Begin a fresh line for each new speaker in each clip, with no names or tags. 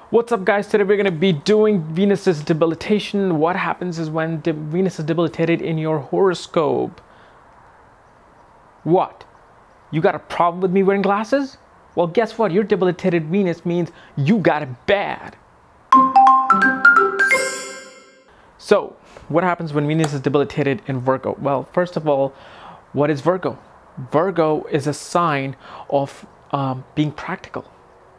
What's up, guys? Today we're going to be doing Venus's debilitation. What happens is when Venus is debilitated in your horoscope. What? You got a problem with me wearing glasses? Well, guess what? Your debilitated Venus means you got it bad. So, what happens when Venus is debilitated in Virgo? Well, first of all, what is Virgo? Virgo is a sign of being practical,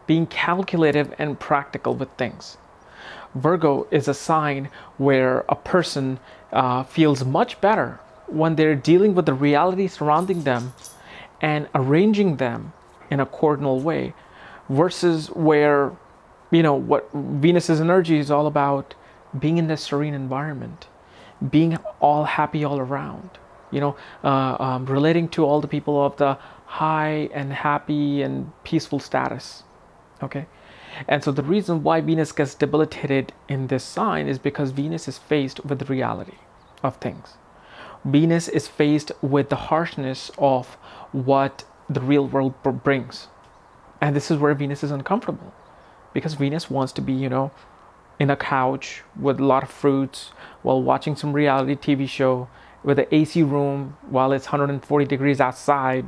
being calculative and practical with things. Virgo is a sign where a person feels much better when they're dealing with the reality surrounding them and arranging them in a coordinal way, versus where, what Venus's energy is all about: being in this serene environment, being all happy all around, relating to all the people of the high and happy and peaceful status. Okay. And so the reason why Venus gets debilitated in this sign is because Venus is faced with the reality of things. Venus is faced with the harshness of what the real world brings. And this is where Venus is uncomfortable, because Venus wants to be, in a couch with a lot of fruits while watching some reality TV show with an AC room while it's 140 degrees outside.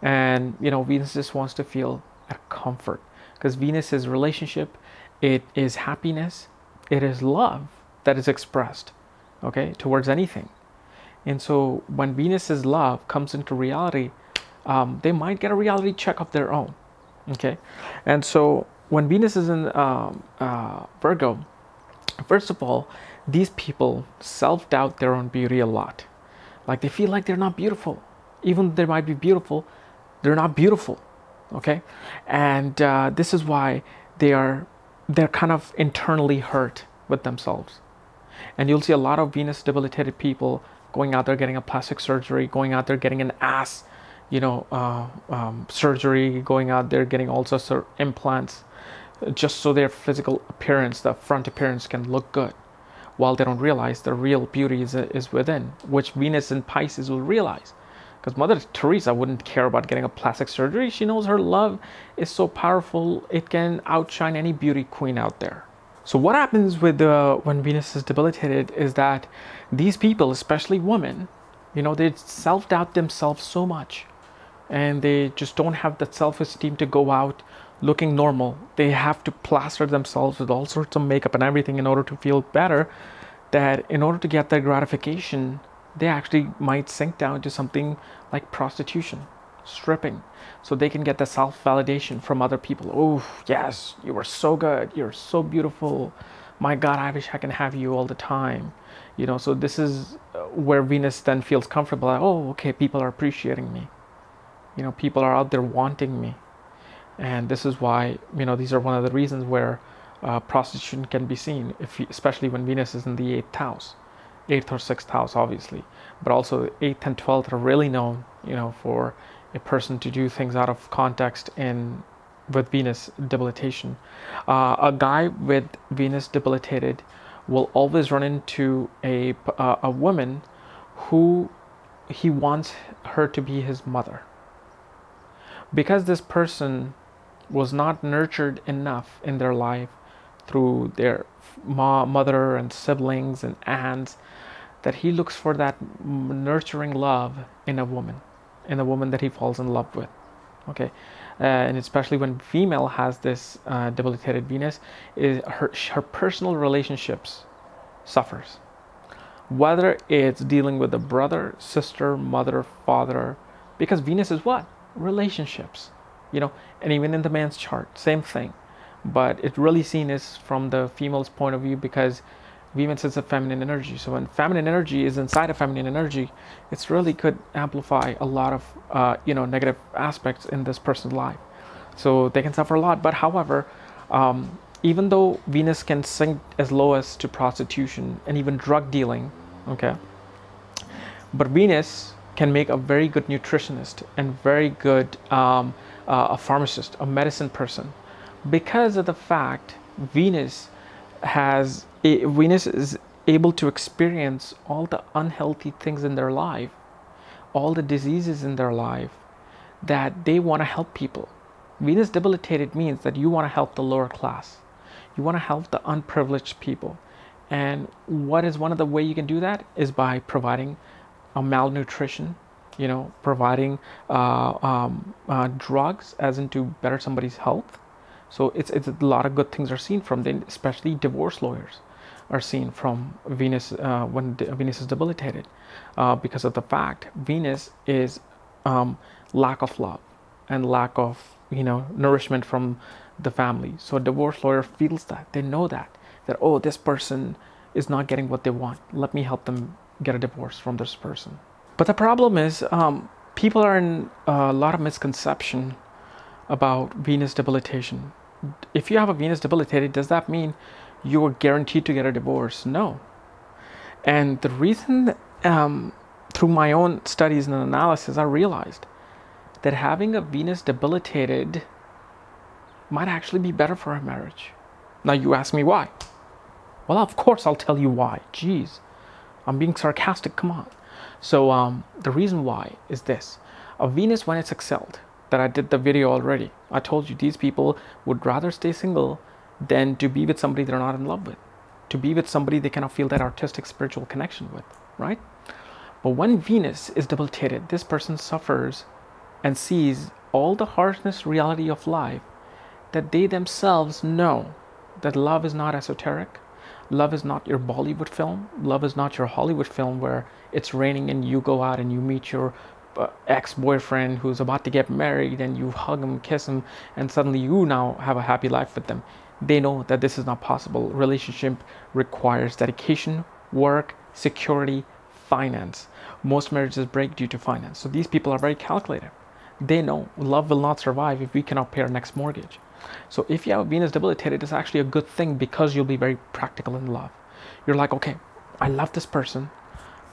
And, Venus just wants to feel at comfort. Because Venus's relationship, it is happiness, it is love that is expressed, okay, towards anything. And so when Venus's love comes into reality, they might get a reality check of their own, okay? And so when Venus is in Virgo, first of all, these people self-doubt their own beauty a lot. Like, they feel like they're not beautiful. Even though they might be beautiful, they're not beautiful. Okay, and this is why they're kind of internally hurt with themselves. And you'll see a lot of Venus debilitated people going out there getting a plastic surgery, going out there getting an ass, surgery, going out there getting all sorts of implants, just so their physical appearance, the front appearance, can look good, while they don't realize the real beauty is within, which Venus in Pisces will realize. Because Mother Teresa wouldn't care about getting a plastic surgery. She knows her love is so powerful, it can outshine any beauty queen out there. So what happens with when Venus is debilitated is that these people, especially women, they self-doubt themselves so much. And they just don't have that self-esteem to go out looking normal. They have to plaster themselves with all sorts of makeup and everything in order to feel better. That in order to get their gratification, they actually might sink down to something like prostitution, stripping, so they can get the self-validation from other people. Oh, yes, you were so good. You're so beautiful. My God, I wish I can have you all the time. So this is where Venus then feels comfortable. Like, oh, okay, people are appreciating me. People are out there wanting me. And this is why, these are one of the reasons where prostitution can be seen, especially when Venus is in the 8th house. 8th or 6th house, obviously, but also 8th and 12th are really known, for a person to do things out of context with Venus debilitation. A guy with Venus debilitated will always run into a woman who he wants her to be his mother, because this person was not nurtured enough in their life through their mother and siblings and aunts, that he looks for that nurturing love in a woman that he falls in love with. Okay, and especially when female has this debilitated Venus, her personal relationships suffers, whether it's dealing with a brother, sister, mother, father, because Venus is what? Relationships, and even in the man's chart, same thing. But it's really seen as from the female's point of view, because Venus is a feminine energy. So when feminine energy is inside of feminine energy, it's really could amplify a lot of negative aspects in this person's life. So they can suffer a lot. But however, even though Venus can sink as low as to prostitution and even drug dealing, okay, but Venus can make a very good nutritionist and very good a pharmacist, a medicine person, because of the fact Venus is able to experience all the unhealthy things in their life, all the diseases in their life, that they want to help people. Venus debilitated means that you want to help the lower class. You want to help the unprivileged people. And what is one of the way you can do that is by providing a malnutrition, providing drugs as in to better somebody's health. So it's a lot of good things are seen from them, especially divorce lawyers are seen from Venus when Venus is debilitated, because of the fact Venus is lack of love and lack of nourishment from the family. So a divorce lawyer feels that, they know that oh, this person is not getting what they want, let me help them get a divorce from this person. But the problem is people are in a lot of misconception about Venus debilitation. If you have a Venus debilitated, does that mean you are guaranteed to get a divorce? No. And the reason, through my own studies and analysis, I realized that having a Venus debilitated might actually be better for a marriage. Now you ask me why. Well, of course I'll tell you why. Jeez, I'm being sarcastic, come on. So the reason why is this. A Venus, when it's excelled, that I did the video already, I told you these people would rather stay single than to be with somebody they're not in love with, to be with somebody they cannot feel that artistic spiritual connection with, right? But when Venus is debilitated, this person suffers and sees all the harshness reality of life, that they themselves know that love is not esoteric, love is not your Bollywood film, love is not your Hollywood film where it's raining and you go out and you meet your ex-boyfriend who's about to get married and you hug him, kiss him, and suddenly you now have a happy life with them. They know that this is not possible. Relationship requires dedication, work, security, finance. Most marriages break due to finance. So these people are very calculated. They know love will not survive if we cannot pay our next mortgage. So if you have Venus debilitated, it's actually a good thing because you'll be very practical in love. You're like, okay, I love this person,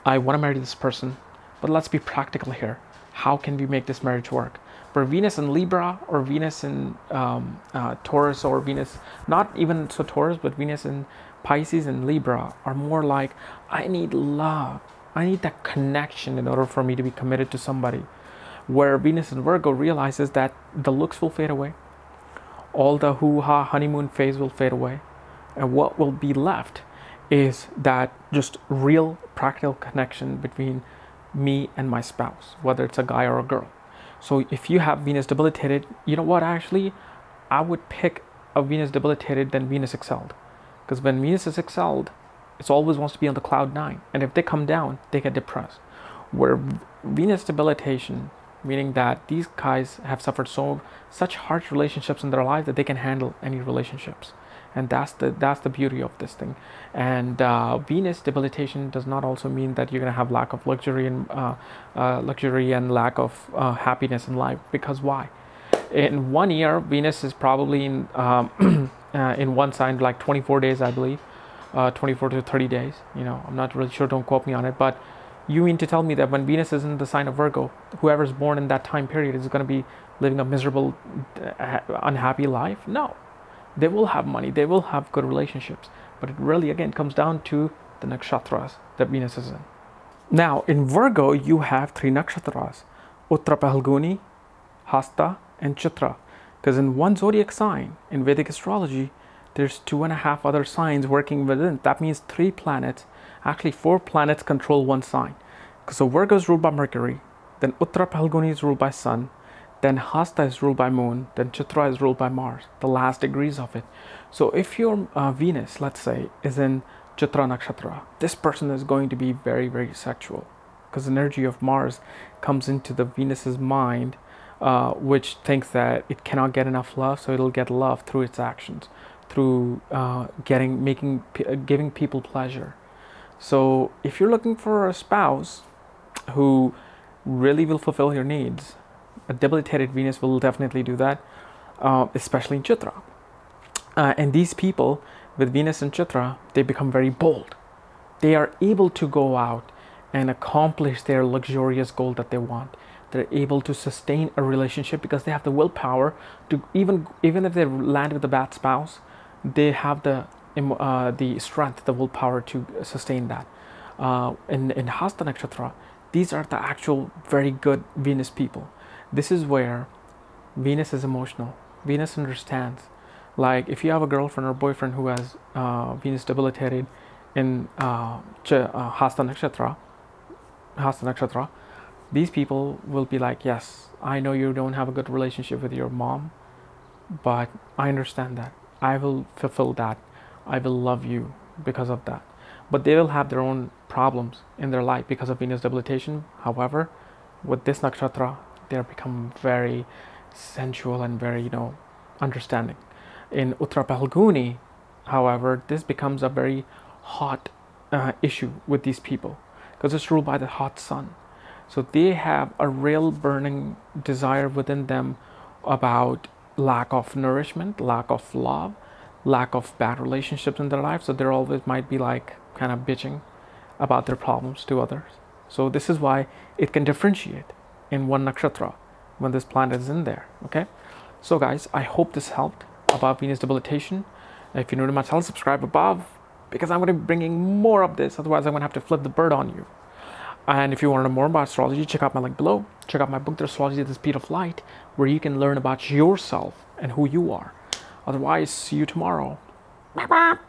I want to marry this person, but let's be practical here. How can we make this marriage work? For Venus in Libra or Venus in Taurus, or Venus, not even so Taurus, but Venus in Pisces and Libra are more like, I need love. I need that connection in order for me to be committed to somebody. Where Venus in Virgo realizes that the looks will fade away. All the hoo-ha honeymoon phase will fade away. And what will be left is that just real practical connection between me and my spouse, whether it's a guy or a girl. So if you have Venus debilitated, you know what, actually, I would pick a Venus debilitated than Venus excelled. Because when Venus is excelled, it always wants to be on the cloud 9. And if they come down, they get depressed. Where Venus debilitation, meaning that these guys have suffered such harsh relationships in their life that they can handle any relationships. And that's the beauty of this thing. And Venus debilitation does not also mean that you're going to have lack of luxury and lack of happiness in life. Because why? In 1 year, Venus is probably in one sign like 24 days, I believe, 24 to 30 days. I'm not really sure. Don't quote me on it. But you mean to tell me that when Venus is in the sign of Virgo, whoever's born in that time period is going to be living a miserable, unhappy life? No. They will have money, they will have good relationships, but it really again comes down to the nakshatras that Venus is in. Now in Virgo you have 3 nakshatras, Uttra Phalguni, Hasta and Chitra, because in one zodiac sign in Vedic astrology there's 2.5 other signs working within. That means 3 planets, actually 4 planets control one sign. So Virgo is ruled by Mercury, then Uttra Phalguni is ruled by Sun, then Hasta is ruled by Moon, then Chitra is ruled by Mars, the last degrees of it. So if your Venus, let's say, is in Chitra Nakshatra, this person is going to be very, very sexual, because the energy of Mars comes into the Venus's mind, which thinks that it cannot get enough love, so it'll get love through its actions, through giving people pleasure. So if you're looking for a spouse who really will fulfill your needs, a debilitated Venus will definitely do that, especially in Chitra. And these people with Venus and Chitra, they become very bold. They are able to go out and accomplish their luxurious goal that they want. They're able to sustain a relationship because they have the willpower to, even if they land with a bad spouse, they have the strength, the willpower to sustain that. In Hasta Nakshatra, these are the actual very good Venus people. This is where Venus is emotional. Venus understands. Like if you have a girlfriend or boyfriend who has Venus debilitated in Hasta Nakshatra, these people will be like, yes, I know you don't have a good relationship with your mom, but I understand that. I will fulfill that. I will love you because of that. But they will have their own problems in their life because of Venus debilitation. However, with this nakshatra, they become very sensual and very, understanding. In Uttara Phalguni, however, this becomes a very hot issue with these people because it's ruled by the hot sun. So they have a real burning desire within them about lack of nourishment, lack of love, lack of bad relationships in their life. So they're always might be like kind of bitching about their problems to others. So this is why it can differentiate in one nakshatra when this planet is in there. Okay. So guys, I hope this helped about Venus debilitation. If you're new to my channel, subscribe above because I'm going to be bringing more of this. Otherwise, I'm going to have to flip the bird on you. And if you want to know more about astrology, check out my link below. Check out my book, The Astrology at the Speed of Light, where you can learn about yourself and who you are. Otherwise, see you tomorrow. Bye-bye.